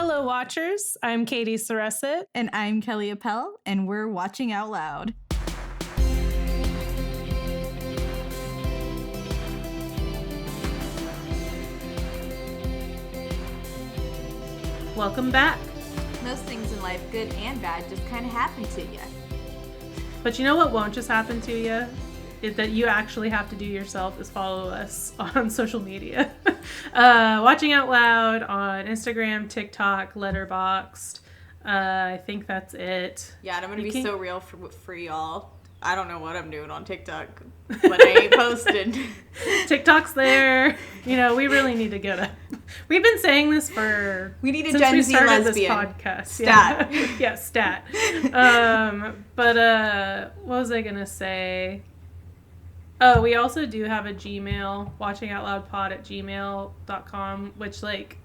Hello, watchers. I'm Katie Saresit. And I'm Kelly Appel, and we're watching out loud. Welcome back. Most things in life, good and bad, just kind of happen to you. But you know what won't just happen to you? That you actually have to do yourself is follow us on social media. Watching Out Loud on Instagram, TikTok, Letterboxd. I think that's it. Yeah, and I'm going to be so real for y'all. I don't know what I'm doing on TikTok, but I ain't posted. TikTok's there. You know, we really need to get a... We've been saying this for... We need a since Gen we Z started lesbian. This podcast. Stat. Yeah, stat. But what was I going to say? Oh, we also do have a Gmail, watchingoutloudpod@gmail.com, which, like,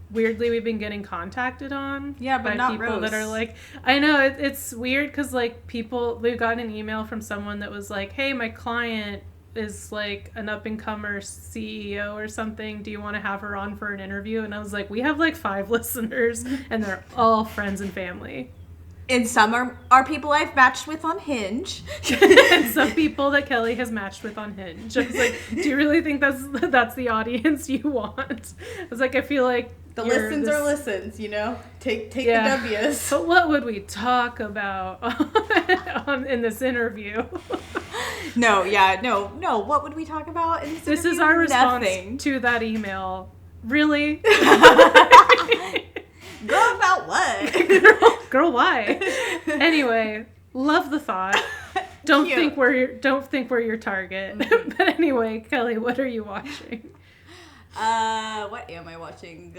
weirdly we've been getting contacted on. Yeah, but by not people Rose. that are like, I know, it's weird because, like, we've gotten an email from someone that was like, hey, my client is, like, an up-and-comer CEO or something. Do you want to have her on for an interview? And I was like, we have, like, 5 listeners, and they're all friends and family. And some are people I've matched with on Hinge. And some people that Kelly has matched with on Hinge. I was like, do you really think that's the audience you want? I was like, I feel like The listens are listens, you know? Take the W's. But what would we talk about in this interview? No. What would we talk about in this interview? This is our response Nothing. to that email. Really? Girl, about what? Girl, why? Anyway, love the thought. Don't think we're your target. Mm-hmm. But anyway, Kelly, what are you watching? What am I watching?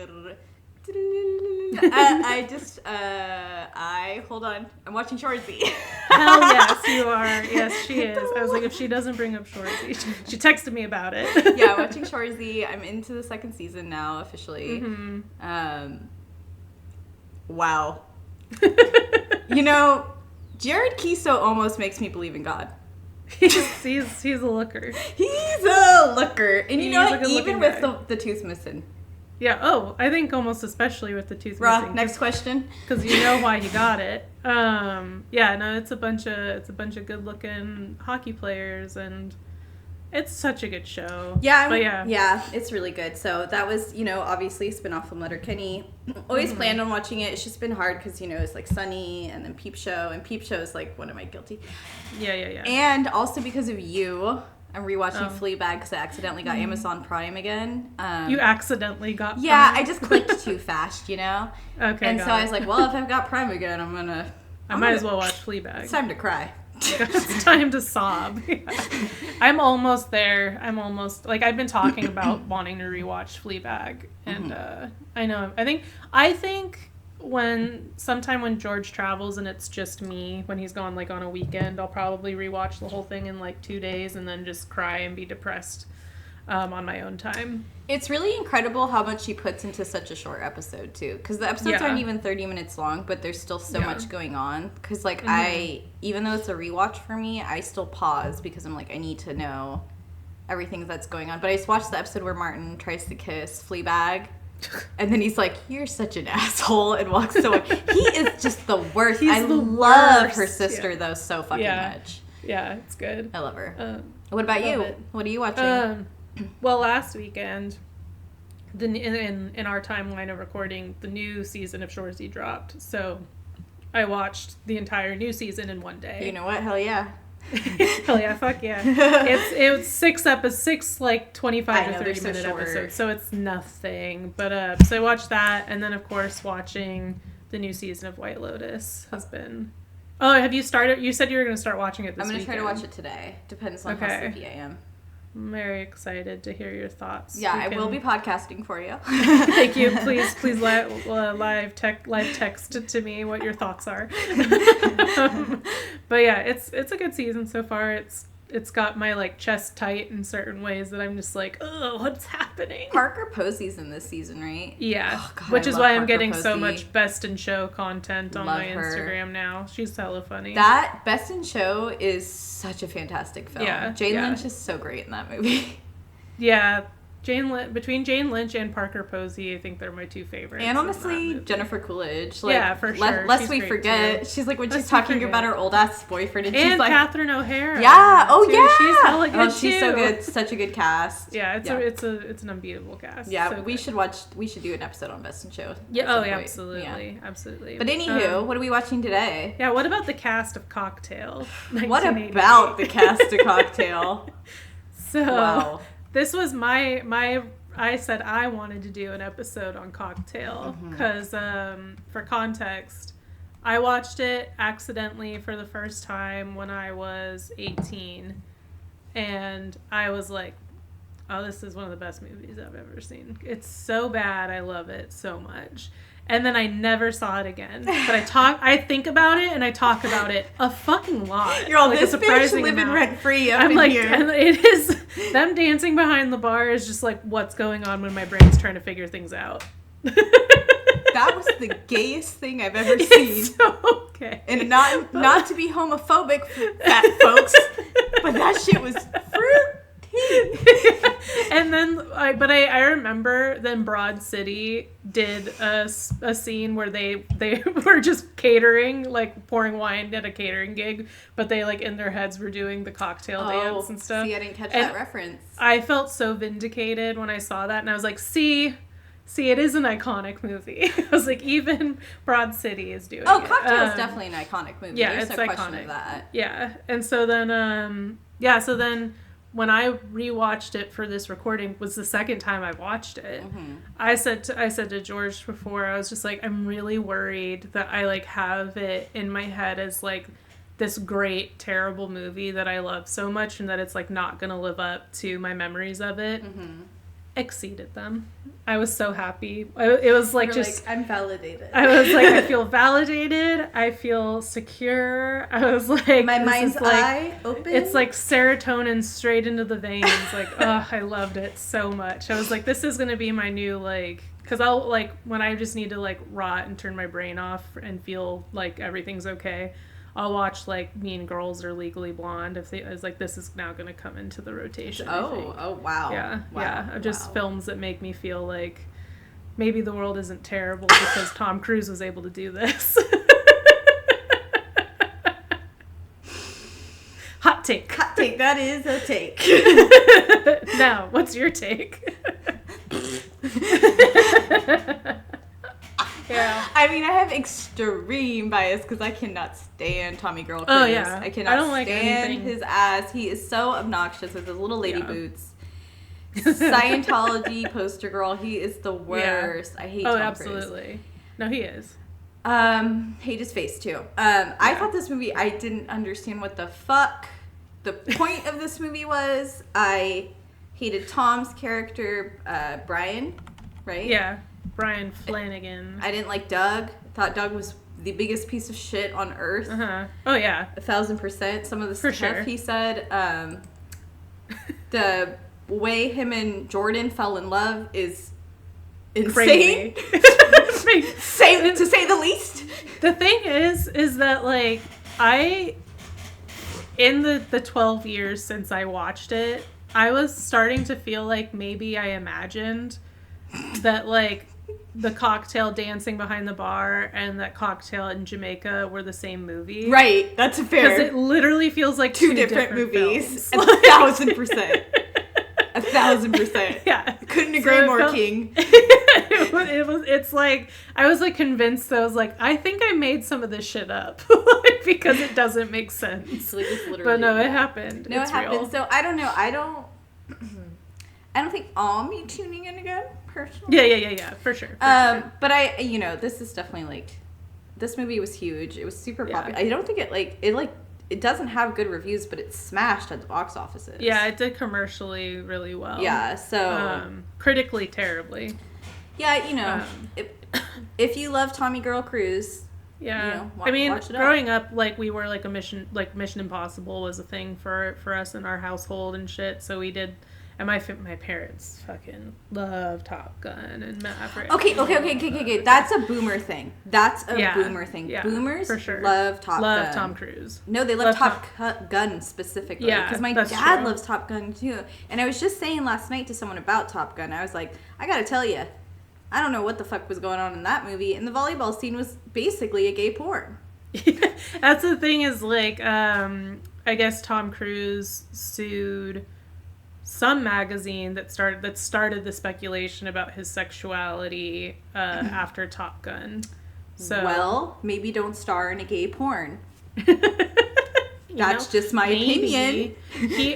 Hold on. I'm watching Shorzy. Hell yes, you are. Yes, she is. I was like, if she doesn't bring up Shorzy, she texted me about it. Yeah, watching Shorzy. I'm into the 2nd season now, officially. Mm-hmm. Wow. You know, Jared Kiso almost makes me believe in God. He's a looker. He's a looker. And you know He's a what? good-looking Even guy. with the tooth missing. Yeah, I think almost especially with the tooth Rah, missing. next question. Because you know why he got it. Yeah, no, it's a bunch of good-looking hockey players, and it's such a good show. Yeah, but yeah, it's really good. So that was, obviously a spinoff from Letterkenny. Always planned on watching it. It's just been hard because, it's like Sunny and then Peep Show. And Peep Show is like, what am I guilty? Yeah. And also because of you, I'm rewatching Fleabag because I accidentally got Amazon Prime again. You accidentally got Yeah, Prime? I just clicked too fast, Okay. And so I was like, well, if I've got Prime again, I might as well watch Fleabag. It's time to cry. It's time to sob. Yeah. I'm almost there. I've been talking about wanting to rewatch Fleabag, and I think sometime when George travels and it's just me, when he's gone like on a weekend, I'll probably rewatch the whole thing in like 2 days and then just cry and be depressed on my own time. It's really incredible how much he puts into such a short episode too, because the episodes aren't even 30 minutes long, but there's still so much going on. Because even though it's a rewatch for me, I still pause because I'm like, I need to know everything that's going on. But I just watched the episode where Martin tries to kiss Fleabag, and then he's like, "You're such an asshole," and walks away. He is just the worst. I love her sister though so fucking much. Yeah, it's good. I love her. What about you? What are you watching? Well, last weekend, in our timeline of recording, the new season of Shorzy dropped. So I watched the entire new season in one day. You know what? Hell yeah. Hell yeah, fuck yeah. It was 6 like 25 to 30 minute episodes, so it's nothing. But so I watched that, and then of course watching the new season of White Lotus has been... Oh, have you started? You said you were going to start watching it this weekend. I'm going to try to watch it today. Depends on how sleepy I am. I'm very excited to hear your thoughts. Yeah, I will be podcasting for you. Thank you. Please live text to me what your thoughts are. But yeah, it's a good season so far. It's got my like chest tight in certain ways that I'm just like, oh, what's happening? Parker Posey's in this season, right? Yeah, oh, God, which is why I'm Parker getting Posey. so much Best in Show content on Love my her. Instagram now. She's hella funny. That Best in Show is such a fantastic film. Yeah, Jane Lynch is so great in that movie. Yeah, between Jane Lynch and Parker Posey, I think they're my two favorites. And honestly, Jennifer Coolidge. Like, yeah, for sure. Lest we forget, too. She's like when she's talking about her old ass boyfriend, and she's like Catherine O'Hara. Yeah. Oh too. Yeah. She's hella good she's too. so good. Such a good cast. Yeah. It's an unbeatable cast. Yeah. So we should do an episode on Best in Show. Yeah. Oh yeah. Absolutely. Yeah. Absolutely. But anywho, what are we watching today? Yeah. What about the cast of Cocktail? What about the cast of Cocktail? So. Wow. This was my I said I wanted to do an episode on Cocktail because for context, I watched it accidentally for the first time when I was 18, and I was like, oh, this is one of the best movies I've ever seen. It's so bad. I love it so much. And then I never saw it again. But I think about it and I talk about it a fucking lot. You're all like, this bitch living rent free up in here. And it is, them dancing behind the bar is just like what's going on when my brain's trying to figure things out. That was the gayest thing I've ever seen. It's so gay. And not to be homophobic, fat folks, but that shit was fruity. And then I remember then Broad City did a scene where they were just catering, like pouring wine at a catering gig, but they like in their heads were doing the cocktail dance and stuff. See, I didn't catch that reference. I felt so vindicated when I saw that, and I was like, see, it is an iconic movie. I was like, even Broad City is doing it. Oh, Cocktail is definitely an iconic movie. Yeah, There's it's no iconic. question of that. Yeah, and so then when I rewatched it for this recording, was the second time I watched it. I said to George before, I was just like, I'm really worried that I like have it in my head as like this great terrible movie that I love so much, and that it's like not gonna live up to my memories of it. Exceeded them. I was so happy. It was like just I'm validated. I was like, I feel validated. I feel secure. I was like, my mind's eye open. It's like serotonin straight into the veins. Like, oh, I loved it so much. I was like, this is gonna be my new like, because I'll like when I just need to like rot and turn my brain off and feel like everything's okay, I'll watch like Mean Girls or Legally Blonde if it's like this is now going to come into the rotation. Oh wow. Yeah. Just films that make me feel like maybe the world isn't terrible because Tom Cruise was able to do this. Hot take. That is a take. Now, what's your take? Yeah. I mean, I have extreme bias because I cannot stand Tommy Girl Cruise. Oh, yeah. I cannot stand his ass. He is so obnoxious with his little lady boots. Scientology poster girl. He is the worst. Yeah. I hate Tom Cruise. Absolutely. No, he is. Hate his face, too. I thought this movie, I didn't understand what the fuck the point of this movie was. I hated Tom's character, Brian, right? Yeah. Brian Flanagan. I didn't like Doug. Thought Doug was the biggest piece of shit on earth. Oh yeah, 1,000%. Some of the stuff he said. The way him and Jordan fell in love is insane. To say the least. The thing is that like in the 12 years since I watched it, I was starting to feel like maybe I imagined that like the Cocktail dancing behind the bar and that Cocktail in Jamaica were the same movie. Right, that's fair. Because it literally feels like two different movies. 1,000%. 1,000%. Yeah. Couldn't agree more, King. It's like, I was like convinced that I was like, I think I made some of this shit up. Like, because it doesn't make sense. Like, it's literally but no, it happened. No, it's it happened. Real. So I don't know. I don't think I'll be tuning in again, personally. Yeah, for sure. But this is definitely like, this movie was huge. It was super popular. I don't think it doesn't have good reviews, but it smashed at the box offices. Yeah, it did commercially really well. Yeah, so critically terribly. Yeah, if you love Tommy Girl Cruise. Yeah, I mean, growing up, like we were like Mission Impossible was a thing for us in our household and shit. So we did And my parents fucking love Top Gun and Maverick. Okay. That's a boomer thing. Yeah, Boomers for sure. love Top Gun. Love Tom Cruise. No, they love Top Gun specifically. Yeah, because my dad loves Top Gun too. And I was just saying last night to someone about Top Gun. I was like, I gotta tell you, I don't know what the fuck was going on in that movie. And the volleyball scene was basically a gay porn. That's the thing is, like, I guess Tom Cruise sued some magazine that started the speculation about his sexuality after Top Gun. So, well, maybe don't star in a gay porn. That's just my opinion.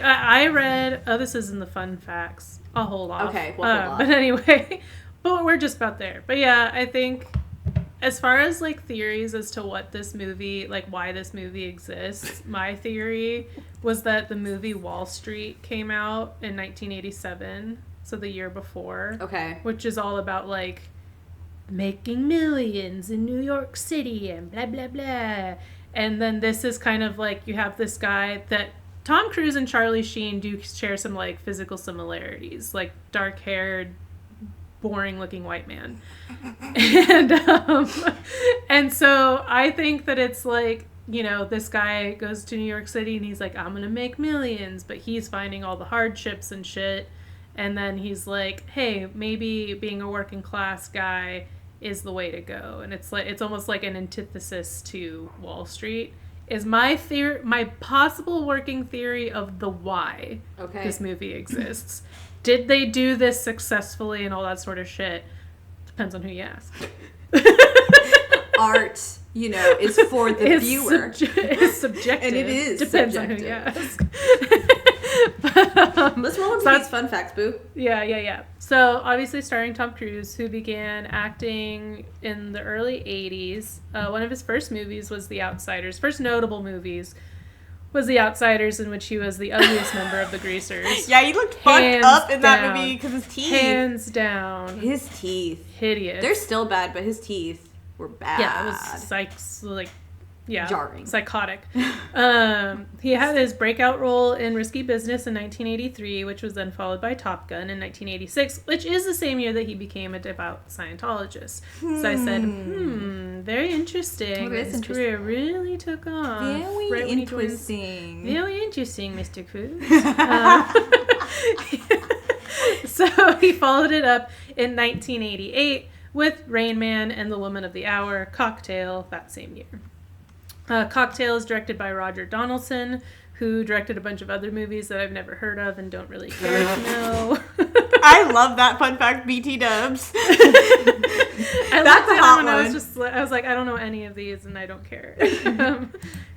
I read. Oh, this isn't the fun facts. I'll hold off. Okay, we'll hold off. But anyway, but we're just about there. But yeah, I think as far as like theories as to what this movie, like why this movie exists, my theory was that the movie Wall Street came out in 1987, so the year before. Okay. Which is all about like making millions in New York City and blah blah blah. And then this is kind of like you have this guy that Tom Cruise and Charlie Sheen do share some like physical similarities, like dark-haired, boring-looking white man. And so I think that it's like, you know, this guy goes to New York City and he's like, I'm gonna make millions, but he's finding all the hardships and shit. And then he's like, hey, maybe being a working class guy is the way to go. And it's like, it's almost like an antithesis to Wall Street. Is my theory, my possible working theory of the why this movie exists. Did they do this successfully and all that sort of shit? Depends on who you ask. Art, you know, is for the viewer. It's subjective. And it is Depends subjective. on who you ask. Let's roll into these fun facts, boo. Yeah. So, obviously starring Tom Cruise, who began acting in the early 80s. One of his first movies was The Outsiders. First notable movies was The Outsiders, in which he was the ugliest member of the Greasers. Yeah, he looked fucked up in that movie because his teeth. Hands down. His teeth. Hideous. They're still bad, but his teeth were bad. Yeah, it was jarring. Psychotic. He had his breakout role in Risky Business in 1983, which was then followed by Top Gun in 1986, which is the same year that he became a devout Scientologist. So I said, very interesting. His career really took off. Very interesting. Very interesting, Mr. Cruise. So he followed it up in 1988 with Rain Man and The Woman of the Hour, Cocktail, that same year. Cocktail is directed by Roger Donaldson, who directed a bunch of other movies that I've never heard of and don't really care to know. I love that fun fact, BT dubs. That's a hot one. I was like, I don't know any of these and I don't care.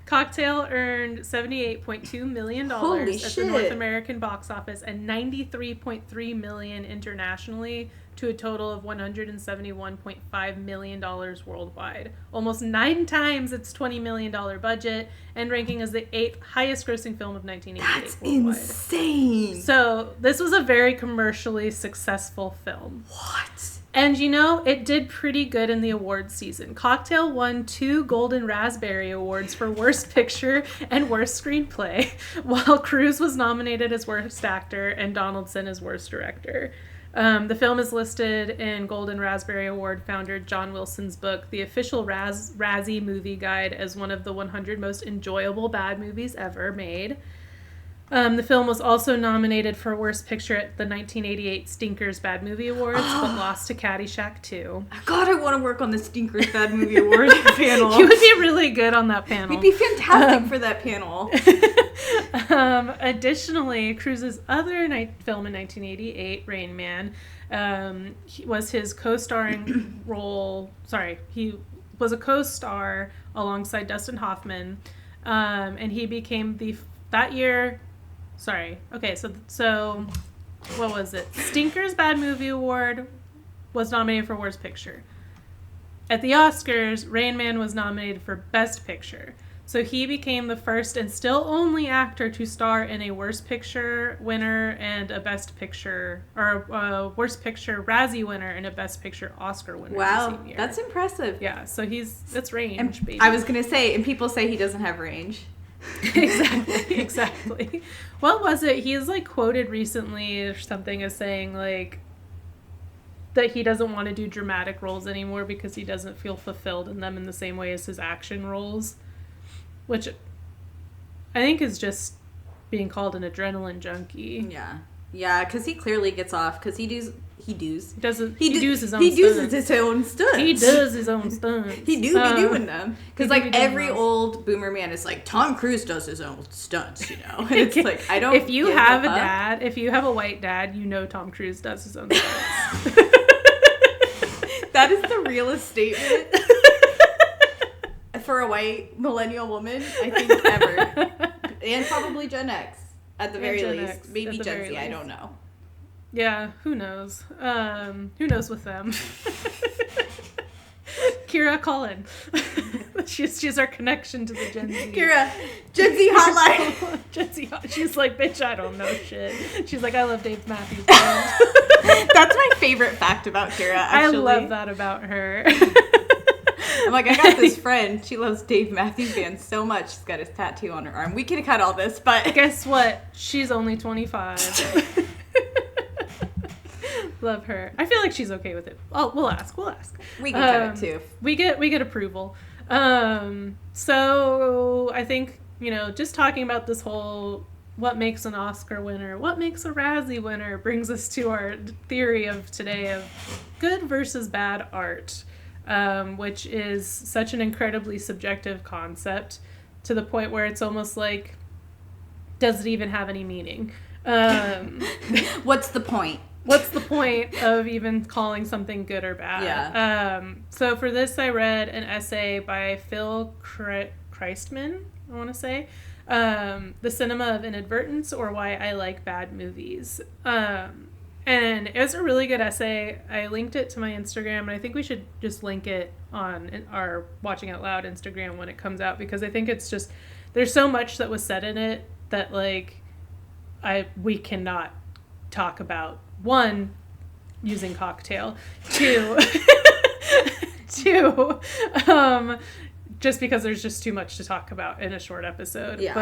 Cocktail earned $78.2 million at the North American box office and $93.3 million internationally, to a total of $171.5 million worldwide. Almost 9 times its $20 million budget, and ranking as the 8th highest grossing film of 1988 That's worldwide. Insane! So, this was a very commercially successful film. What? And you know, it did pretty good in the awards season. Cocktail won 2 Golden Raspberry Awards for Worst Picture and Worst Screenplay, while Cruise was nominated as Worst Actor and Donaldson as Worst Director. The film is listed in Golden Raspberry Award founder John Wilson's book, The Official Razzie Movie Guide, as one of the 100 most enjoyable bad movies ever made. The film was also nominated for Worst Picture at the 1988 Stinkers Bad Movie Awards, but lost to Caddyshack 2. God, I want to work on the Stinkers Bad Movie Awards panel. You would be really good on that panel. You'd be fantastic for that panel. Additionally, Cruise's other film in 1988, Rain Man, was his co-starring role. Sorry, he was a co-star alongside Dustin Hoffman, and he became that year. Sorry. Okay, so what was it? Stinkers Bad Movie Award was nominated for Worst Picture. At the Oscars, Rain Man was nominated for Best Picture. So he became the first and still only actor to star in a Worst Picture winner and a Best Picture, or a Worst Picture Razzie winner and a Best Picture Oscar winner. Wow, the same year. That's impressive. Yeah, so it's range, baby. I was going to say, and people say he doesn't have range. Exactly. What was it? He is like quoted recently or something as saying like that he doesn't want to do dramatic roles anymore because he doesn't feel fulfilled in them in the same way as his action roles, which I think is just being called an adrenaline junkie. Yeah. Yeah, because he clearly gets off, because he does his own stunts. He does his own stunts. He do be doing them. Because, like, every old boomer man is like, Tom Cruise does his own stunts, you know? And it's like, I don't If you have if you have a white dad, you know Tom Cruise does his own stunts. That is the realest statement for a white millennial woman, I think, ever. And probably Gen X, at the very least. Maybe Gen Z, I don't know. Yeah, who knows? Who knows with them? Kira, call in. she's our connection to the Gen Z. Kira, Gen Z hotline. Gen Z hotline. She's like, bitch, I don't know shit. She's like, I love Dave Matthews Band. That's my favorite fact about Kira, actually. I love that about her. I'm like, I got this friend. She loves Dave Matthews Band so much. She's got his tattoo on her arm. We could cut all this, but... Guess what? She's only 25. Love her. I feel like she's okay with it. Oh, we'll ask. We can cut it too. We get approval. So I think, just talking about this whole what makes an Oscar winner, what makes a Razzie winner, brings us to our theory of today of good versus bad art, which is such an incredibly subjective concept to the point where it's almost like, does it even have any meaning? What's the point? What's the point of even calling something good or bad? Yeah. So for this, I read an essay by Phil Christman, I want to say, The Cinema of Inadvertence, or Why I Like Bad Movies. And it was a really good essay. I linked it to my Instagram, and I think we should just link it on our Watching Out Loud Instagram when it comes out, because I think it's just, there's so much that was said in it that, like, we cannot talk about. One, using cocktail. Two, just because there's just too much to talk about in a short episode. Yeah.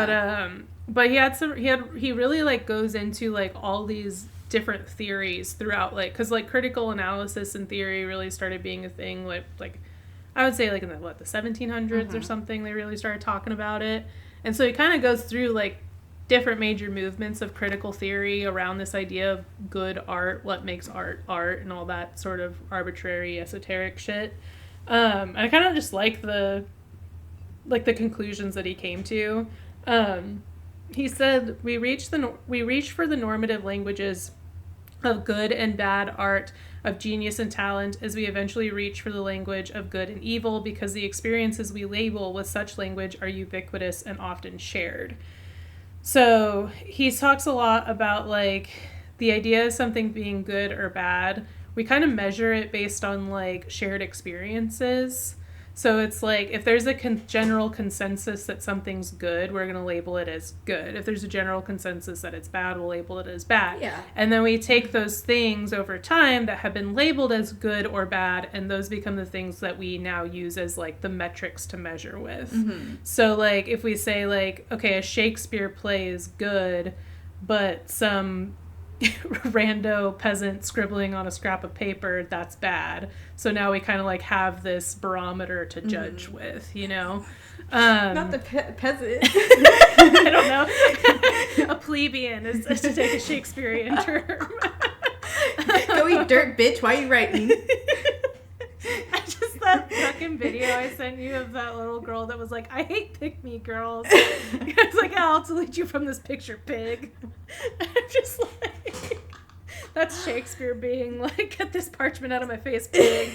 But he really like goes into like all these different theories throughout, like, because like critical analysis and theory really started being a thing like I would say like in the 1700s or something. They really started talking about it, and so he kind of goes through like different major movements of critical theory around this idea of good art, what makes art, and all that sort of arbitrary esoteric shit. And I kind of just like the conclusions that he came to. He said, we reach for the normative languages of good and bad art, of genius and talent, as we eventually reach for the language of good and evil, because the experiences we label with such language are ubiquitous and often shared. So he talks a lot about like the idea of something being good or bad. We kind of measure it based on like shared experiences. So it's like if there's a general consensus that something's good, we're going to label it as good. If there's a general consensus that it's bad, we'll label it as bad. Yeah. And then we take those things over time that have been labeled as good or bad, and those become the things that we now use as like the metrics to measure with. Mm-hmm. So like if we say like, okay, a Shakespeare play is good, but some rando peasant scribbling on a scrap of paper, that's bad. So now we kind of like have this barometer to judge with, Not the peasant. I don't know. A plebeian is to take a Shakespearean term. Go eat dirt, bitch. Why are you writing? That fucking video I sent you of that little girl that was like, I hate pick-me girls. It's like, I'll delete you from this picture, pig. I'm just like, that's Shakespeare being like, get this parchment out of my face, pig.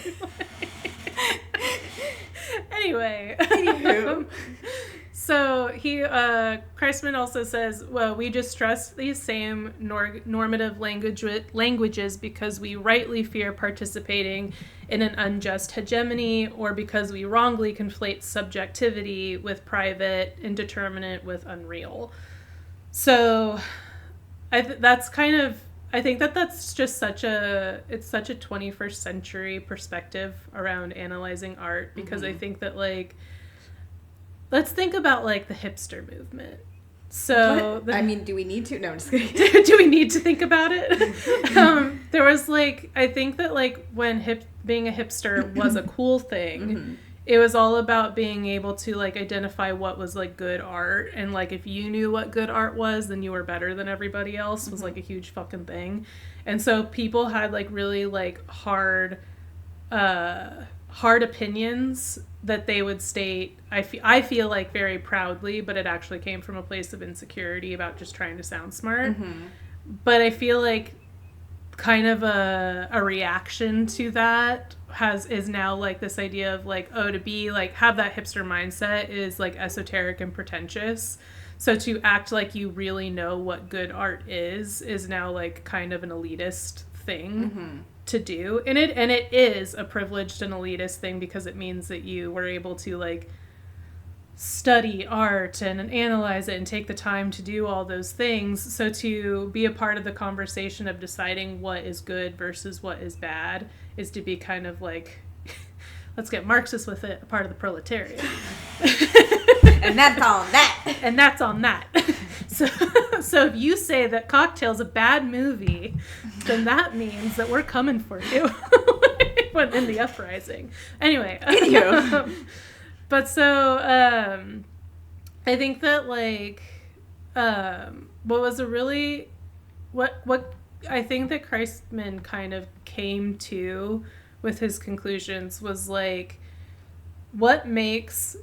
Anyway. Anywho. So Christman also says, well, we distrust these same normative languages because we rightly fear participating in an unjust hegemony, or because we wrongly conflate subjectivity with private, indeterminate with unreal. So I think that's just such a 21st century perspective around analyzing art, because I think that like let's think about, like, the hipster movement. So, I mean, do we need to? No, I'm just kidding. Do we need to think about it? There was, like, I think that, like, when being a hipster was a cool thing, mm-hmm. It was all about being able to, like, identify what was, like, good art. And, like, if you knew what good art was, then you were better than everybody else, was, like, a huge fucking thing. And so people had, like, really, like, hard opinions that they would state, I feel like, very proudly, but it actually came from a place of insecurity about just trying to sound smart. Mm-hmm. But I feel like kind of a reaction to that is now, like, this idea of, like, oh, to be, like, have that hipster mindset is, like, esoteric and pretentious. So to act like you really know what good art is now, like, kind of an elitist thing. Mm-hmm. To do, and it is a privileged and elitist thing because it means that you were able to, like, study art and analyze it and take the time to do all those things. So to be a part of the conversation of deciding what is good versus what is bad is to be kind of like, let's get Marxist with it, a part of the proletariat. And that's on that. And that's on that. So if you say that Cocktail's a bad movie, then that means that we're coming for you when in the uprising. Anyway. But so I think that, like, what I think that Kreisman kind of came to with his conclusions was, like, what makes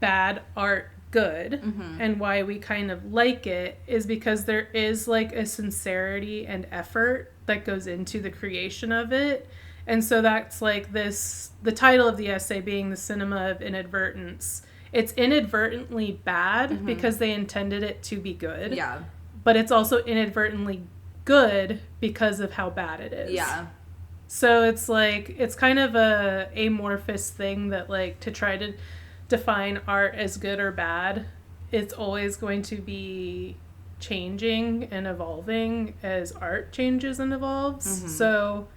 bad art good, mm-hmm. and why we kind of like it is because there is, like, a sincerity and effort that goes into the creation of it. And so that's, like, the title of the essay being The Cinema of Inadvertence. It's inadvertently bad, mm-hmm. because they intended it to be good. Yeah. But it's also inadvertently good because of how bad it is. Yeah. So it's, like, it's kind of a amorphous thing that, like, to try to define art as good or bad, it's always going to be changing and evolving as art changes and evolves. Mm-hmm. So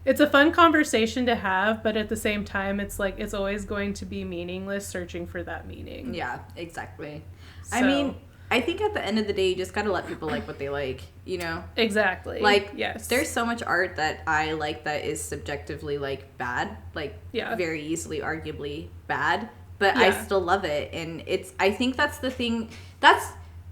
it's a fun conversation to have, but at the same time, it's, like, it's always going to be meaningless searching for that meaning. Yeah, exactly. So, I mean, I think at the end of the day, you just gotta let people like what they like, you know? Exactly. Like, yes. There's so much art that I like that is subjectively, like, bad, like, very easily arguably bad. But I still love it, and I think that's the thing, that's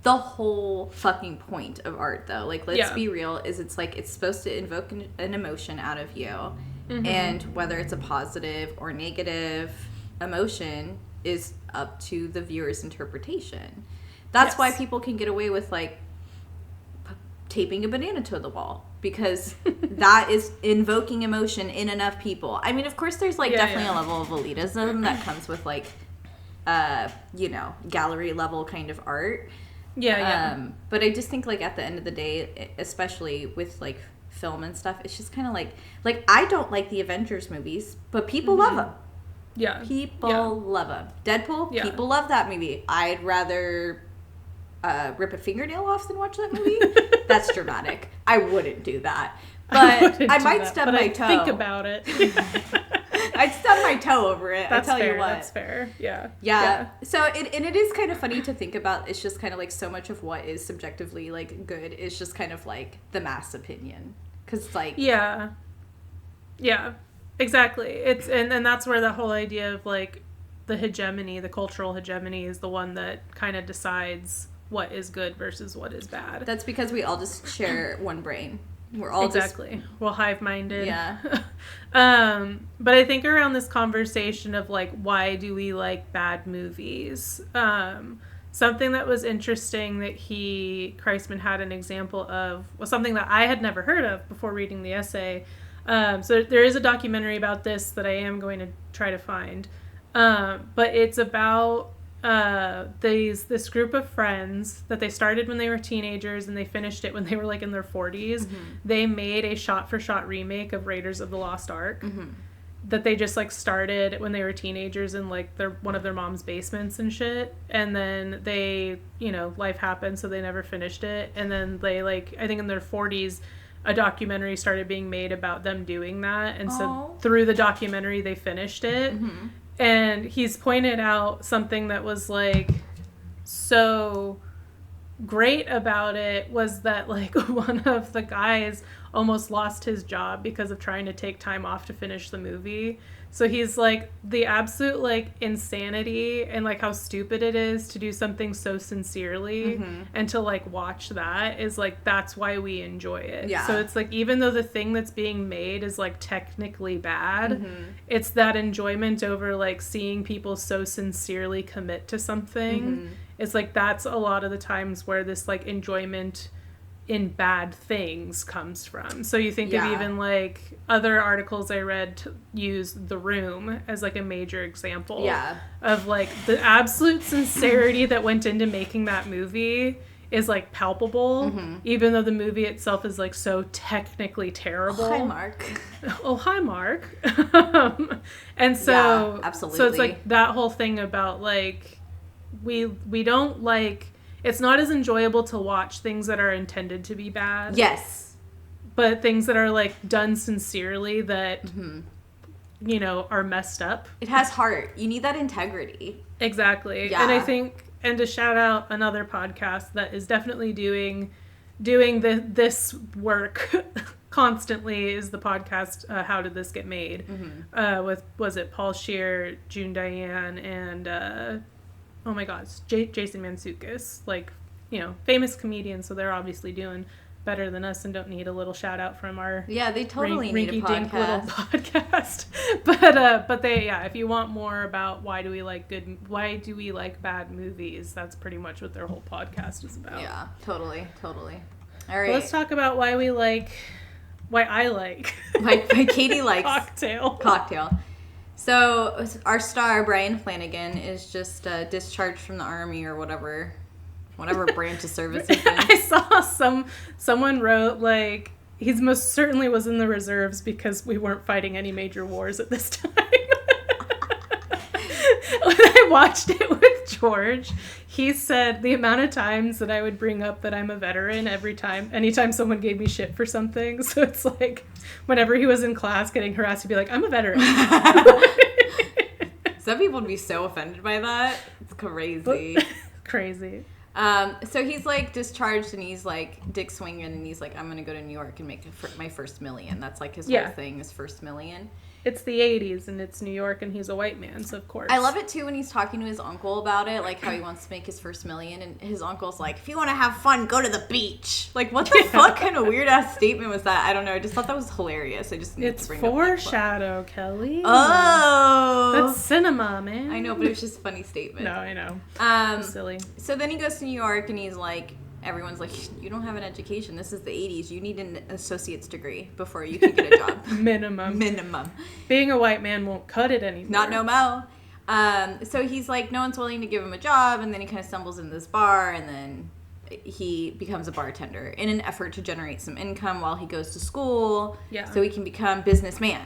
the whole fucking point of art, though. Like, let's be real, is it's, like, it's supposed to invoke an emotion out of you, mm-hmm. and whether it's a positive or negative emotion is up to the viewer's interpretation. That's why people can get away with, like, taping a banana to the wall, because that is invoking emotion in enough people. I mean, of course, there's, like, definitely a level of elitism that comes with, like, you know, gallery level kind of art. But I just think, like, at the end of the day, especially with, like, film and stuff, it's just kind of like I don't like the Avengers movies, but people mm-hmm. love them. Yeah. People love them. Deadpool, people love that movie. I'd rather rip a fingernail off than watch that movie. That's dramatic. I wouldn't do that. But I might stub my toe. Think about it. I'd stub my toe over it. That's I tell fair, you what. That's fair. Yeah. So it is kind of funny to think about. It's just kind of like so much of what is subjectively, like, good is just kind of like the mass opinion. Because, like... Yeah, exactly. It's and that's where the whole idea of, like, the hegemony, the cultural hegemony, is the one that kind of decides what is good versus what is bad. That's because we all just share one brain. We're all we're hive-minded. Yeah. But I think around this conversation of, like, why do we like bad movies? Something that was interesting that Kreisman had an example of was something that I had never heard of before reading the essay. So there is a documentary about this that I am going to try to find. But it's about this group of friends that they started when they were teenagers and they finished it when they were, like, in their 40s. Mm-hmm. They made a shot-for-shot remake of Raiders of the Lost Ark. Mm-hmm. That they just, like, started when they were teenagers in, like, one of their mom's basements and shit. And then they, you know, life happened, so they never finished it. And then they, like, I think in their 40s, a documentary started being made about them doing that. And so through the documentary, they finished it. Mm-hmm. And he's pointed out something that was like so great about it was that like one of the guys almost lost his job because of trying to take time off to finish the movie. So he's like, the absolute like insanity and like how stupid it is to do something so sincerely and to like watch that is like, that's why we enjoy it. Yeah. So it's like, even though the thing that's being made is like technically bad, it's that enjoyment over like seeing people so sincerely commit to something. It's like, that's a lot of the times where this like enjoyment in bad things comes from. So you think of even like other articles I read use The Room as like a major example of like the absolute sincerity that went into making that movie is like palpable, even though the movie itself is like so technically terrible. Hi, Mark. Oh, hi, Mark. And so, absolutely. So it's like that whole thing about like we don't like, it's not as enjoyable to watch things that are intended to be bad. Yes. But things that are like done sincerely that, you know, are messed up. It has heart. You need that integrity. Exactly. Yeah. And I think, and to shout out another podcast that is definitely doing this work constantly is the podcast, How Did This Get Made? With, was it Paul Scheer, June Diane, and, oh my God, Jason Mantzoukas, like, you know, famous comedians, so they're obviously doing better than us and don't need a little shout out from our they totally need a podcast. Little podcast. But they, if you want more about why do we like bad movies, that's pretty much what their whole podcast is about. Yeah, totally. All right, well, let's talk about why I like why Katie likes cocktail. So our star, Brian Flanagan, is just discharged from the army or whatever branch of service he's in. I saw someone wrote, like, he most certainly was in the reserves because we weren't fighting any major wars at this time. When I watched it with George, he said the amount of times that I would bring up that I'm a veteran anytime someone gave me shit for something. So it's like, whenever he was in class getting harassed, he'd be like, I'm a veteran. Some people would be so offended by that. It's crazy. Crazy. So he's like discharged and he's like dick swinging and he's like, I'm going to go to New York and make my first million. That's like his whole thing, his first million. It's the 80s and it's New York and he's a white man, so of course. I love it too when he's talking to his uncle about it, like how he wants to make his first million, and his uncle's like, if you want to have fun, go to the beach. Like, what the fuck kind of weird ass statement was that? I don't know. I just thought that was hilarious. I just needed to bring foreshadow, Kelly. Oh. That's cinema, man. I know, but it was just a funny statement. No, I know. Silly. So then he goes to New York and he's like, everyone's like, you don't have an education. This is the 80s. You need an associate's degree before you can get a job. Minimum. Being a white man won't cut it anymore. Not no mo. So he's like, no one's willing to give him a job, and then he kind of stumbles into this bar, and then he becomes a bartender in an effort to generate some income while he goes to school, so he can become businessman.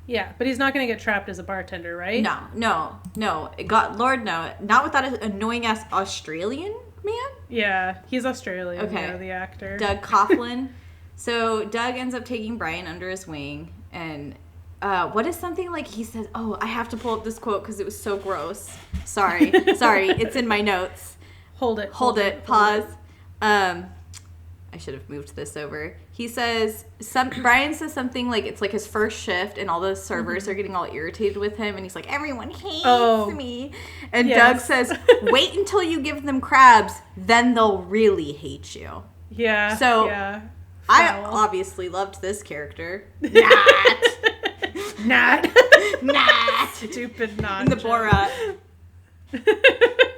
Yeah, but he's not going to get trapped as a bartender, right? No. Lord, no. Not with that annoying-ass Australian man? Yeah, he's Australian, the actor. Doug Coughlin. So Doug ends up taking Brian under his wing, and what is something like he says, oh, I have to pull up this quote because it was so gross. Sorry, it's in my notes. Hold it. Pause. I should have moved this over. He says, Brian says something like it's like his first shift and all the servers are getting all irritated with him and he's like, everyone hates me. And Doug says, wait until you give them crabs, then they'll really hate you. Yeah. So I obviously loved this character. Not. Stupid not. In the Borat.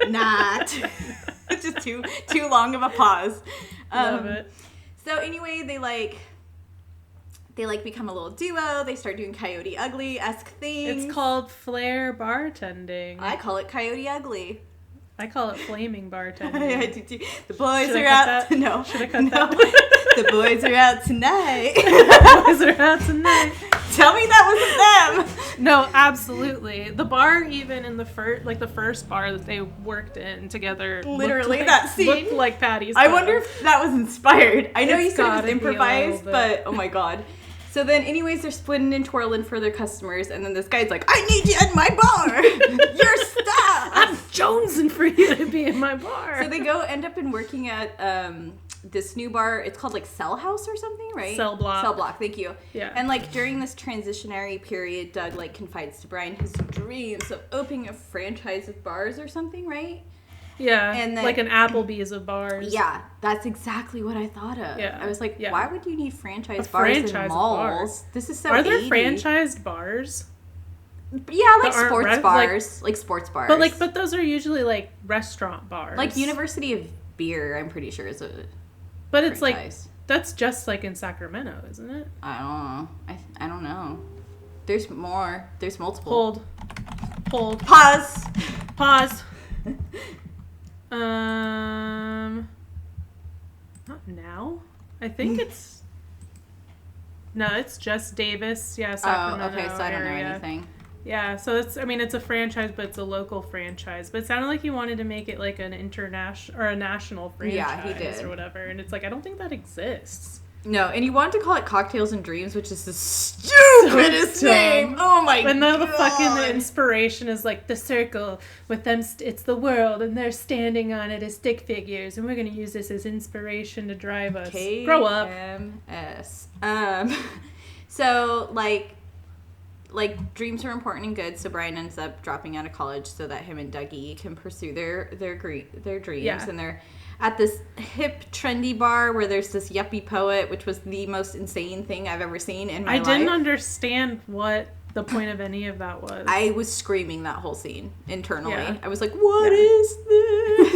Not. It's just too long of a pause. Love it. So anyway, they become a little duo. They start doing Coyote Ugly-esque things. It's called flair bartending. I call it Coyote Ugly. I call it flaming bartending. I do too. The boys are out. No. Should I cut that? The boys are out tonight. The boys are out tonight. Tell me that wasn't them. No, absolutely. The bar, even in the first bar that they worked in together, literally that scene looked like Patty's. I wonder if that was inspired. I know you said it was gotta improvised, but oh my god. So then, anyways, they're splitting and twirling for their customers, and then this guy's like, I need you at my bar! You're stuck! I'm jonesing for you to be in my bar. So they end up working at this new bar. It's called like Cell House or something, right? Cell Block, thank you. Yeah. And like during this transitionary period, Doug like confides to Brian his dreams of opening a franchise of bars or something, right? Yeah, and then, like an Applebee's of bars. Yeah, that's exactly what I thought of. Yeah. I was like, why would you need franchise bars in malls? This is so Are there 80s. Franchised bars? Yeah, like sports bars. Like sports bars. But those are usually like restaurant bars. Like University of Beer, I'm pretty sure is a But it's franchise. Like, that's just like in Sacramento, isn't it? I don't know. I don't know. There's more. There's multiple. Hold. Pause. Not now. I think it's... No, it's just Davis. Yeah, Sacramento. Oh, okay, so I don't know anything. Yeah, so it's a franchise, but it's a local franchise. But it sounded like he wanted to make it like an international or a national franchise. Yeah, he did. Or whatever. And it's like, I don't think that exists. No, and he wanted to call it Cocktails and Dreams, which is the stupidest name. Oh my god. But now the inspiration is like the circle with them. It's the world, and they're standing on it as stick figures, and we're gonna use this as inspiration to drive us. Grow up. KMS. So like dreams are important and good. So Brian ends up dropping out of college so that him and Dougie can pursue their dreams. Yeah. And they're at this hip, trendy bar where there's this yuppie poet, which was the most insane thing I've ever seen in my life. I didn't understand what the point of any of that was. I was screaming that whole scene internally. Yeah. I was like, what is this?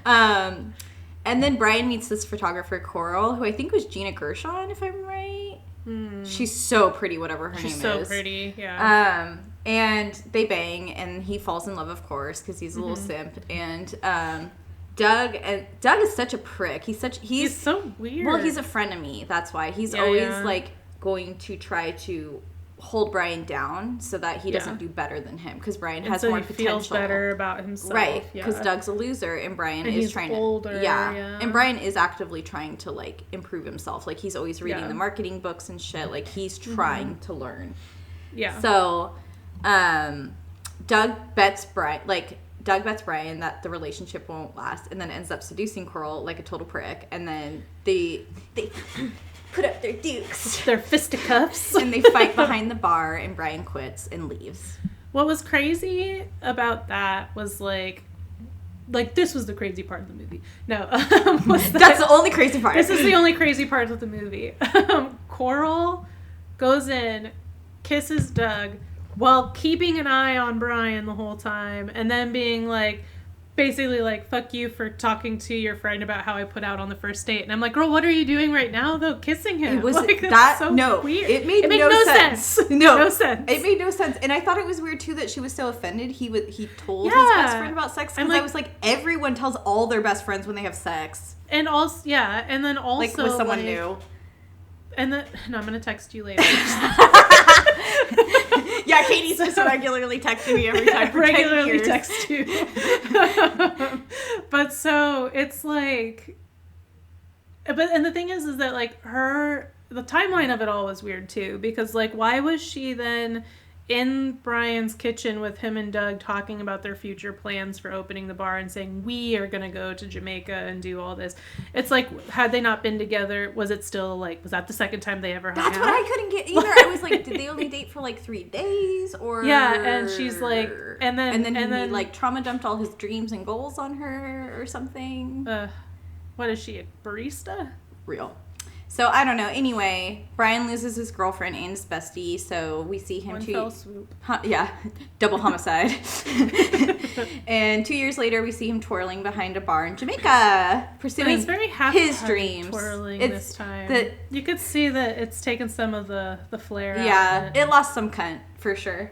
And then Brian meets this photographer, Coral, who I think was Gina Gershon, if I'm right. She's so pretty, whatever her name is. She's so pretty, yeah. And they bang, and he falls in love, of course, because he's a little simp. And Doug is such a prick. He's so weird. Well, he's a frenemy. That's why he's always like going to try to hold Brian down so that he doesn't do better than him, because Brian has more potential. Feels better about himself, right? Because Doug's a loser, and Brian is trying older, to and Brian is actively trying to like improve himself. Like he's always reading the marketing books and shit. Like he's trying to learn. Yeah. So, Doug bets Brian that the relationship won't last, and then ends up seducing Coral like a total prick, and then they put up their dukes, their fisticuffs, and they fight behind the bar, and Brian quits and leaves. What was crazy about that was like this was the crazy part of the movie. No, that's the only crazy part. This is the only crazy part of the movie. Coral goes in, kisses Doug, while keeping an eye on Brian the whole time, and then being like, basically like, fuck you for talking to your friend about how I put out on the first date. And I'm like, girl, what are you doing right now, though? Kissing him. It was like, that's so weird. It made no sense. No sense. It made no sense. And I thought it was weird, too, that she was so offended he told his best friend about sex. Because I was like, everyone tells all their best friends when they have sex. And also, and then also, like, with someone new. And then, no, I'm going to text you later. Yeah, Katie's just regularly texting me every time for 10 years. Text you. But so it's like, and the thing is that like the timeline of it all was weird too, because like, why was she then in Brian's kitchen with him and Doug talking about their future plans for opening the bar and saying, we are going to go to Jamaica and do all this? It's like, had they not been together, was it still like, was that the second time they ever hung out? That's what I couldn't get either. I was like, did they only date for like 3 days? Or yeah, and she's like, and then he like trauma dumped all his dreams and goals on her or something. What is she, a barista? Real. So, I don't know. Anyway, Brian loses his girlfriend and his bestie, so we see him One fell swoop. Double homicide. And 2 years later, we see him twirling behind a bar in Jamaica, pursuing his dreams. Twirling this time. You could see that it's taken some of the flair out. Yeah, it lost some cunt, for sure.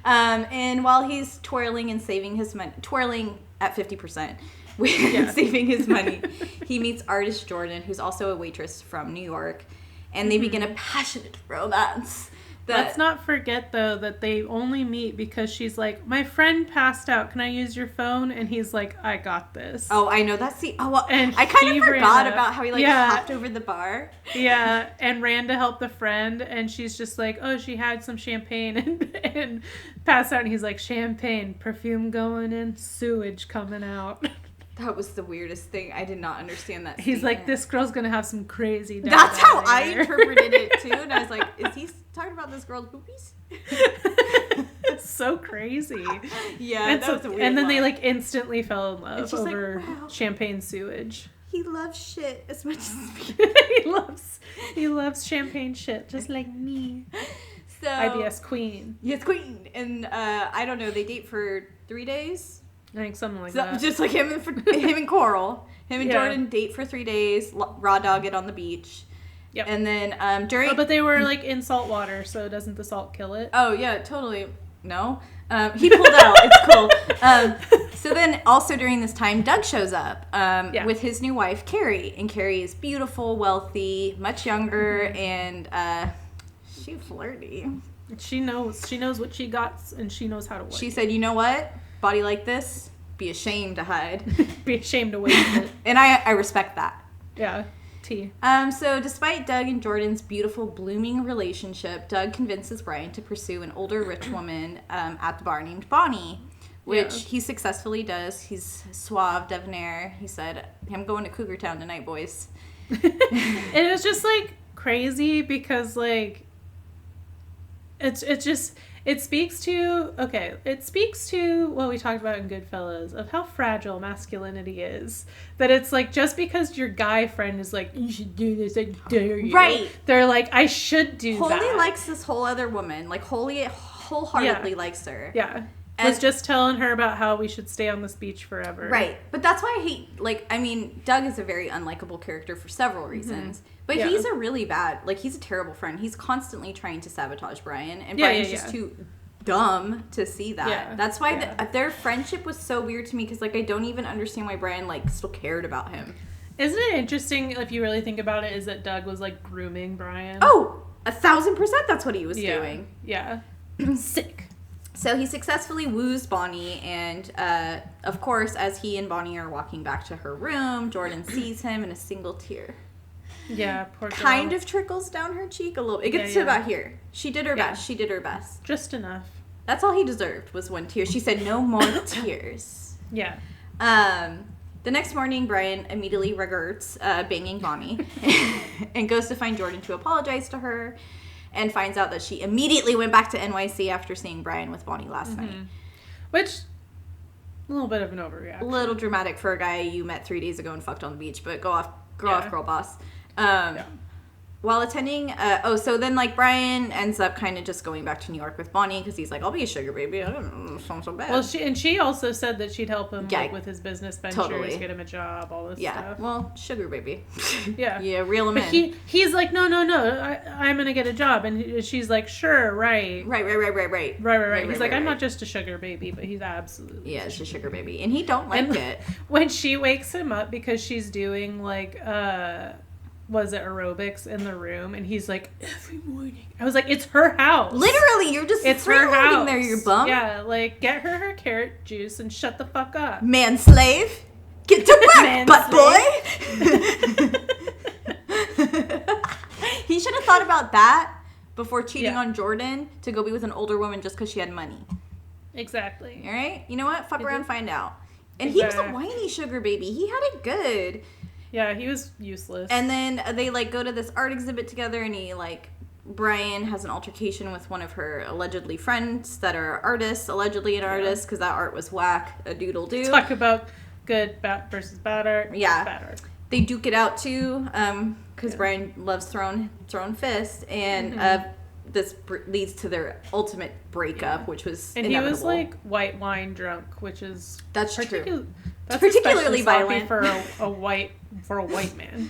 And while he's twirling and saving his money, twirling at 50%, saving his money, he meets artist Jordan, who's also a waitress from New York, and they begin a passionate romance Let's not forget, though, that they only meet because she's like, my friend passed out. Can I use your phone? And he's like, I got this. Oh, I know. That's the... Oh, well, and I kind of forgot about how he, like, hopped over the bar. Yeah, and ran to help the friend, and she's just like, oh, she had some champagne and passed out. And he's like, champagne, perfume going in, sewage coming out. That was the weirdest thing. I did not understand that He's like, this girl's going to have some crazy... That's how I interpreted it, too. And I was like, is he talking about this girl's boobies? It's so crazy. Yeah, that was a weird And then line. they, like, instantly fell in love over like, wow. champagne sewage. He loves shit as much as me. he loves champagne shit, just like me. So IBS queen. Yes, queen. And I don't know, they date for 3 days? I think something like that. Just like him and Coral. Him and Jordan date for 3 days, raw dog it on the beach. Yep. And then during... Oh, but they were like in salt water, so doesn't the salt kill it? Oh, yeah, totally. No. He pulled out. It's cool. So then also during this time, Doug shows up with his new wife, Carrie. And Carrie is beautiful, wealthy, much younger, and she's flirty. She knows what she got, and she knows how to work. She said, you know what? Body like this, be ashamed to hide. Be ashamed to waste it. And I respect that. Yeah. Tea. So despite Doug and Jordan's beautiful, blooming relationship, Doug convinces Brian to pursue an older rich woman at the bar named Bonnie, which he successfully does. He's suave, debonair. He said, I'm going to Cougar Town tonight, boys. It was just, like, crazy because, like, it speaks to what we talked about in Goodfellas of how fragile masculinity is. That it's like, just because your guy friend is like, you should do this, I dare you. Right. They're like, I should do that. Holy likes this whole other woman. Like, Holy wholeheartedly likes her. Yeah. Was just telling her about how we should stay on this beach forever. Right. But that's why I hate, Doug is a very unlikable character for several reasons. Mm-hmm. But he's a really bad, he's a terrible friend. He's constantly trying to sabotage Brian. And Brian's just too dumb to see that. Yeah. That's why their friendship was so weird to me. Because, I don't even understand why Brian, still cared about him. Isn't it interesting, if you really think about it, is that Doug was, grooming Brian? Oh, 1,000% that's what he was doing. Yeah. Sick. So he successfully woos Bonnie, and of course, as he and Bonnie are walking back to her room, Jordan sees him, and a single tear. Yeah, poor girl. Kind of trickles down her cheek a little. It gets to about here. She did her best. She did her best. Just enough. That's all he deserved was one tear. She said, no more tears. Yeah. The next morning, Brian immediately regrets banging Bonnie and goes to find Jordan to apologize to her. And finds out that she immediately went back to NYC after seeing Brian with Bonnie last night. Which, a little bit of an overreaction. A little dramatic for a guy you met 3 days ago and fucked on the beach, but go off, girl boss. While attending, so then, Brian ends up kind of just going back to New York with Bonnie because he's like, I'll be a sugar baby. I don't sound so bad. Well, she also said that she'd help him with his business ventures, get him a job, all this stuff. Yeah, well, sugar baby. Yeah. Yeah, reel him in. He's like, no, I'm going to get a job. And she's like, sure, right. Right. He's like, I'm not just a sugar baby, but he's absolutely. Yeah, it's a sugar baby. And he don't like it. When she wakes him up because she's doing, was it aerobics in the room, and he's like, every morning. I was like, it's her house. Literally, you're just freeloading there, you bum. Yeah, get her carrot juice and shut the fuck up. Man slave. Get to work, butt boy. He should have thought about that before cheating on Jordan to go be with an older woman just because she had money. Exactly. All right? You know what? Fuck around, find out. And he was a whiny sugar baby. He had it good. Yeah, he was useless. And then they, go to this art exhibit together, and he, Brian has an altercation with one of her allegedly friends that are artists, allegedly an artist, because that art was whack, a doodle-doo. Talk about good versus bad art. Yeah. Bad art. They duke it out, too, because Brian loves throwing fists, and this leads to their ultimate breakup, which was inevitable. He was, white wine drunk, which is... That's true. That's particularly violent for a white man.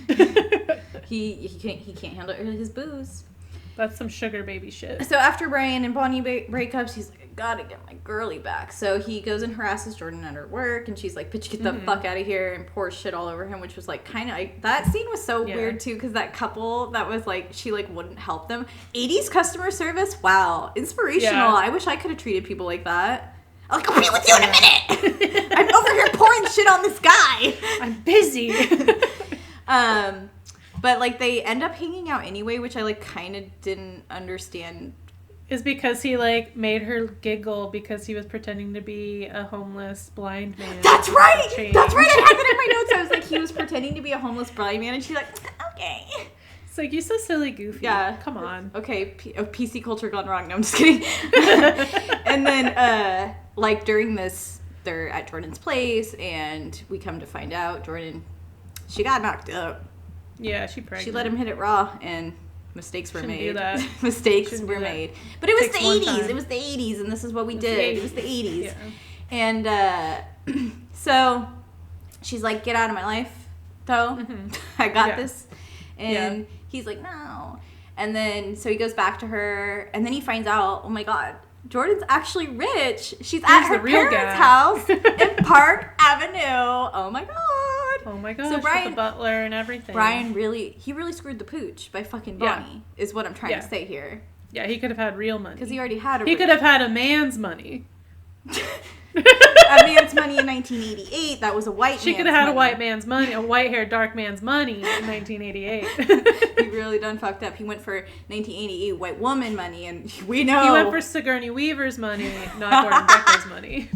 he can't handle his booze. That's some sugar baby shit. So after Brian and Bonnie breakups, he's like, I gotta get my girly back. So he goes and harasses Jordan at her work, and she's like, bitch, get the fuck out of here, and pours shit all over him, which was like kind of like, that scene was so weird too, because that couple that was like, she like wouldn't help them. 80s customer service, wow, inspirational. I wish I could have treated people like that. I'll be with you in a minute. I'm over here pouring shit on this guy. I'm busy. But like they end up hanging out anyway, which I like kind of didn't understand. Is because he like made her giggle because he was pretending to be a homeless blind man. That's right. That's right. I had that in my notes. I was like, he was pretending to be a homeless blind man, and she's like, okay. It's like, you so silly, goofy. Yeah. Come on. Okay. PC culture gone wrong. No, I'm just kidding. And then like during this, they're at Jordan's place, and we come to find out Jordan, she got knocked up. Yeah, she let him hit it raw, and mistakes were made. Do that. Mistakes were made. But it was the 80s. It was the 80s, and this is what we did. It was the 80s. Yeah. And so she's like, get out of my life, though. I got this. And he's like, no. And then, so he goes back to her, and then he finds out, oh my God, Jordan's actually rich. She's at her parents' house in Park Avenue. Oh my God. Oh my gosh, so Brian, with the butler and everything. Brian really screwed the pooch by fucking Bonnie, is what I'm trying to say here. Yeah, he could have had real money. Because he already had He could have had a man's money. A man's money in 1988. That was a white man's money. She could have had a white man's money, a white-haired, dark man's money in 1988. He really done fucked up. He went for 1988 white woman money, and we know. He went for Sigourney Weaver's money, not Gordon Becker's money.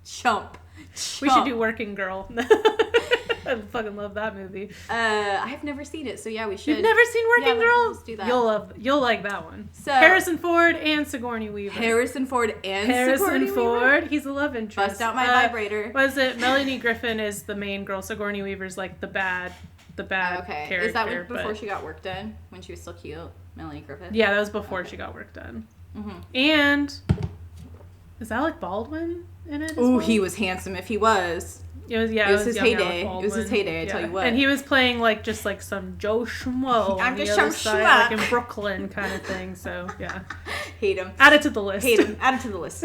Chump. We should do Working Girl. I fucking love that movie. I've never seen it, so yeah, we should. You've never seen Working Girl? Let's do that. You'll like that one. So Harrison Ford and Sigourney Weaver. Harrison Ford. He's a love interest. Bust out my vibrator. Was it Melanie Griffin is the main girl? Sigourney Weaver's like the bad character. Is that before she got work done? When she was still cute, Melanie Griffin. Yeah, that was before she got work done. And is Alec Baldwin in it? Ooh, he was handsome. If he was. It was his heyday. It was his heyday, I tell you what. And he was playing like just like some Joe Schmo on the other side, like in Brooklyn kind of thing. So yeah, hate him. Add it to the list. Add it to the list.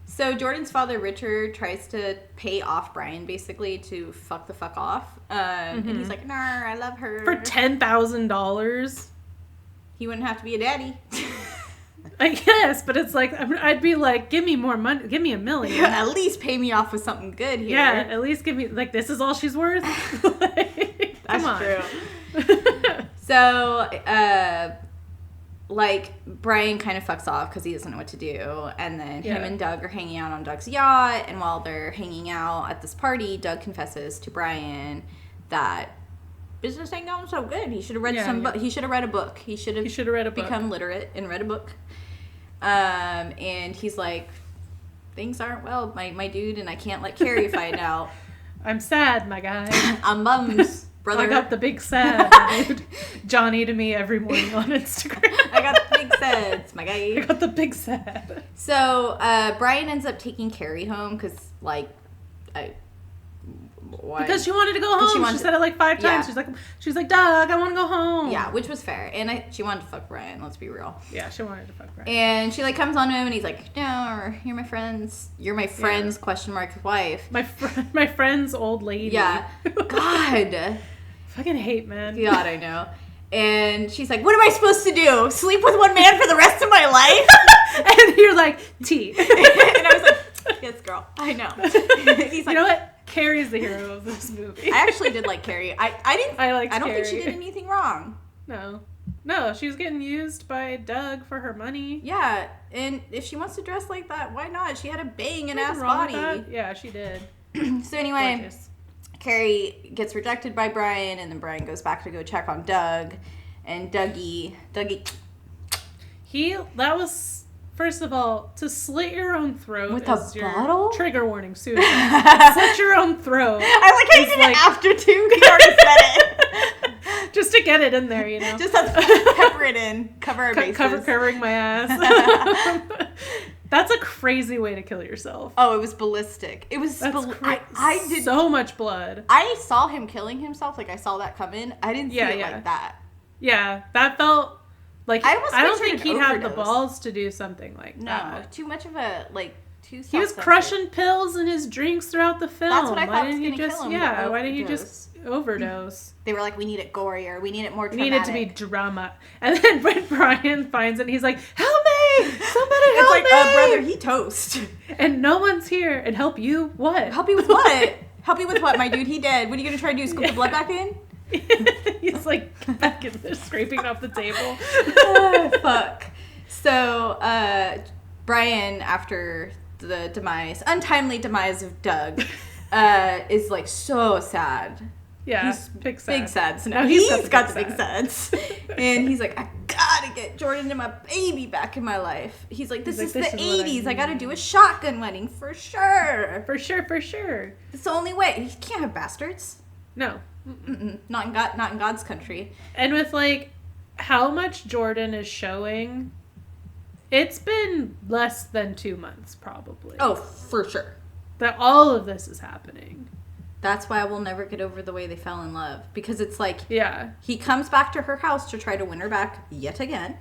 So Jordan's father Richard tries to pay off Brian basically to fuck the fuck off, and he's like, "Nah, I love her." For $10,000. He wouldn't have to be a daddy. I guess, but it's like, I'd be like, give me more money, give me $1 million. At least pay me off with something good here. Yeah, at least give me, like, this is all she's worth? That's true. So, like, Brian kind of fucks off because he doesn't know what to do, and then him and Doug are hanging out on Doug's yacht, and while they're hanging out at this party, Doug confesses to Brian that business ain't going so good. He should have read He should have read a book. He should have read a book. Become literate and read a book. And he's like, things aren't well, my dude, and I can't let Carrie find out. I'm sad, my guy. I'm bummed, brother. I got the big sad, dude. Johnny to me every morning on Instagram. I got the big sads, my guy. I got the big sad. So Brian ends up taking Carrie home because, like, why? Because she wanted to go home. She said it like 5 times. She's like, Doug, I want to go home. Yeah, which was fair. And she wanted to fuck Brian. Let's be real. Yeah, she wanted to fuck Brian. And she like comes on to him, and he's like, "No, you're my friend's. You're my friend's question mark wife. My friend's old lady." Yeah. God. Fucking hate, man. God, I know. And she's like, "What am I supposed to do? Sleep with one man for the rest of my life?" And you're like, T. And I was like, "Yes, girl. I know." He's like, you know what? Carrie's the hero of this movie. I actually did like Carrie. I don't think she did anything wrong. No, she was getting used by Doug for her money. Yeah, and if she wants to dress like that, why not? She had a banging ass body. Yeah, she did. So anyway, gorgeous. Carrie gets rejected by Brian, and then Brian goes back to go check on Doug, and Dougie. That was. First of all, to slit your own throat with a bottle? Trigger warning, suicide. Slit your own throat. I like how you did it after too. You already said it. Just to get it in there, you know. Just pepper it in. Cover our bases. Covering my ass. That's a crazy way to kill yourself. Oh, it was ballistic. It was. I did so much blood. I saw him killing himself. Like I saw that come in. I didn't see it like that. Yeah, that felt Like, I don't think he'd have the overdose. balls to do something like that. No, too much of a, like, too He was crushing pills in his drinks throughout the film. That's what I thought was going to kill him. Yeah, why didn't he just overdose? They were like, we need it gorier. We need it more dramatic. We need it to be drama. And then when Brian finds it, he's like, help me! Somebody help me! It's like, brother, he toast. And no one's here. And help you what? Help you with what? Help you with what, my dude? He dead. What are you going to try to do? Scoop the blood back in? He's like back in there scraping off the table. Fuck. So, Brian, after the untimely demise of Doug, is like so sad. Yeah, he's big sad. Big sad. So now no, he's got the big sads. And he's like, I gotta get Jordan and my baby back in my life. He's like, this is the 80s. I gotta do a shotgun wedding for sure. For sure. It's the only way. He can't have bastards. No. Not in God's country. And with like how much Jordan is showing, it's been less than 2 months probably. Oh, for sure. That all of this is happening. That's why I will never get over the way they fell in love. Because it's like, yeah, he comes back to her house to try to win her back yet again.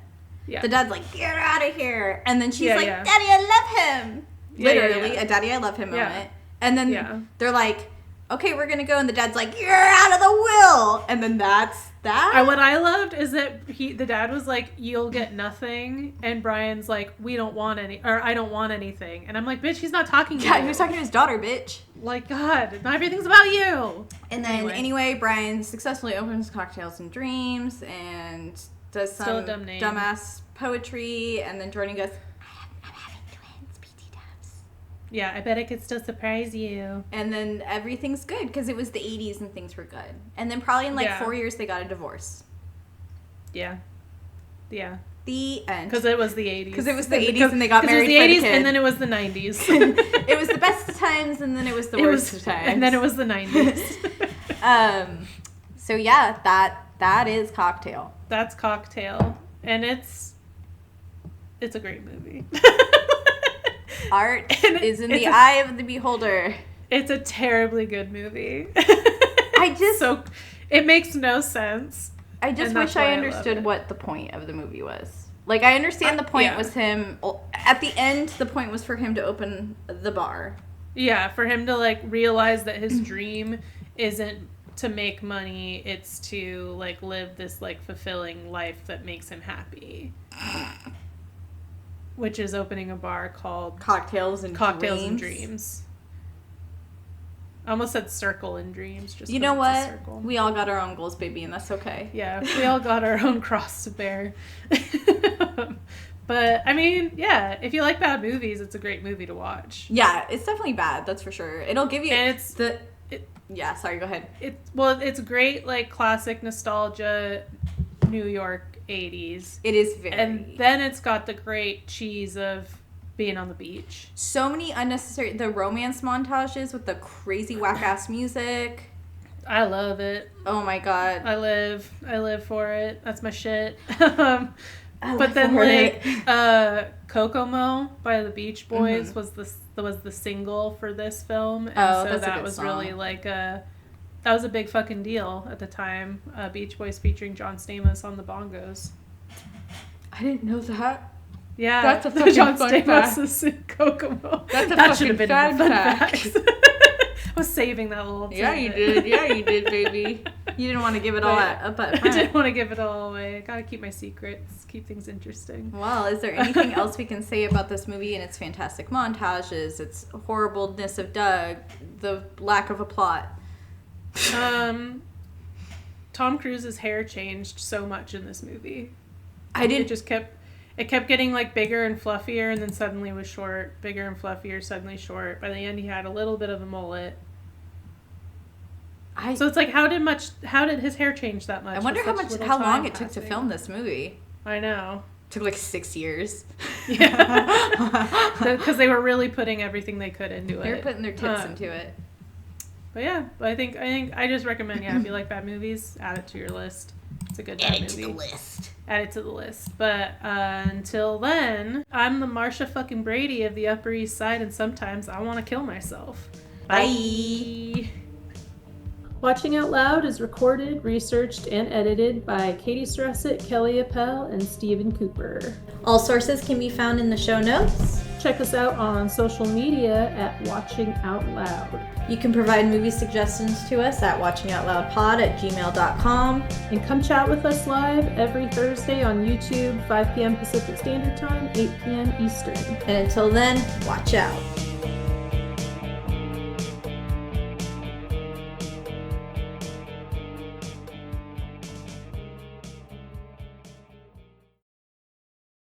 Yeah. The dad's like, get out of here. And then she's like, Daddy, I love him. Literally, a Daddy, I love him moment. And then they're like, okay, we're going to go. And the dad's like, you're out of the will. And then that's that. What I loved is that the dad was like, you'll get nothing. And Brian's like, I don't want anything. And I'm like, bitch, he's not talking to you. Yeah, he was talking to his daughter, bitch. Like, God, not everything's about you. And then anyway Brian successfully opens Cocktails and Dreams and does some dumbass poetry. And then Jordan goes, I'm having twins, PT dubs. Yeah, I bet it could still surprise you. And then everything's good because it was the 80s and things were good. And then probably in 4 years they got a divorce. Yeah. Yeah. The end. Because it was the 80s. Because it was the 80s and they got married. It was the 80s for the kid. and then it was the 90s. It was the best of times and then it was the worst of times. And then it was the 90s. So yeah, that is Cocktail. That's Cocktail. And it's a great movie. Art is in the eye of the beholder. It's a terribly good movie. It makes no sense. I just wish I understood what the point of the movie was. Like, I understand the point was him... At the end, the point was for him to open the bar. Yeah, for him to, like, realize that his dream isn't to make money. It's to, like, live this, like, fulfilling life that makes him happy. Which is opening a bar called... Cocktails and Dreams. I almost said Circle and Dreams. You know what? We all got our own goals, baby, and that's okay. Yeah, we all got our own cross to bear. But, I mean, yeah, if you like bad movies, it's a great movie to watch. Yeah, it's definitely bad, that's for sure. It'll give you... And yeah, sorry, go ahead. It's great, like, classic nostalgia, New York 80s. It is very... And then it's got the great cheese of... being on the beach. So many unnecessary... The romance montages with the crazy whack-ass music. I love it. Oh my God. I live for it. That's my shit. But then, like, Kokomo by the Beach Boys was the single for this film. And so that was song. Really, like, that was a big fucking deal at the time. Beach Boys featuring John Stamos on the bongos. I didn't know that. Yeah, that's a fucking John fun Stamos in Kokomo. That should have been a fun fact. I was saving that little Yeah, you did. Yeah, you did, baby. You didn't want to give it all up at front. I didn't want to give it all away. I gotta keep my secrets, keep things interesting. Well, is there anything else we can say about this movie and its fantastic montages, its horribleness of Doug, the lack of a plot? Tom Cruise's hair changed so much in this movie. It kept getting, like, bigger and fluffier, and then suddenly was short. Bigger and fluffier, suddenly short. By the end, he had a little bit of a mullet. So it's like, how did his hair change that much? I wonder how long it took to film this movie. I know. It took, like, 6 years. Yeah. Because they were really putting everything they could into it. They were putting their tips into it. But yeah, I think I just recommend, if you like bad movies, add it to your list. It's a good bad movie. Add it to the list. Add it to the list. But until then, I'm the Marsha fucking Brady of the Upper East Side, and sometimes I want to kill myself. Bye. Watching Out Loud is recorded, researched, and edited by Katie Strussett, Kelly Appel, and Stephen Cooper. All sources can be found in the show notes. Check us out on social media at Watching Out Loud. You can provide movie suggestions to us at watchingoutloudpod@gmail.com. And come chat with us live every Thursday on YouTube, 5 p.m. Pacific Standard Time, 8 p.m. Eastern. And until then, watch out.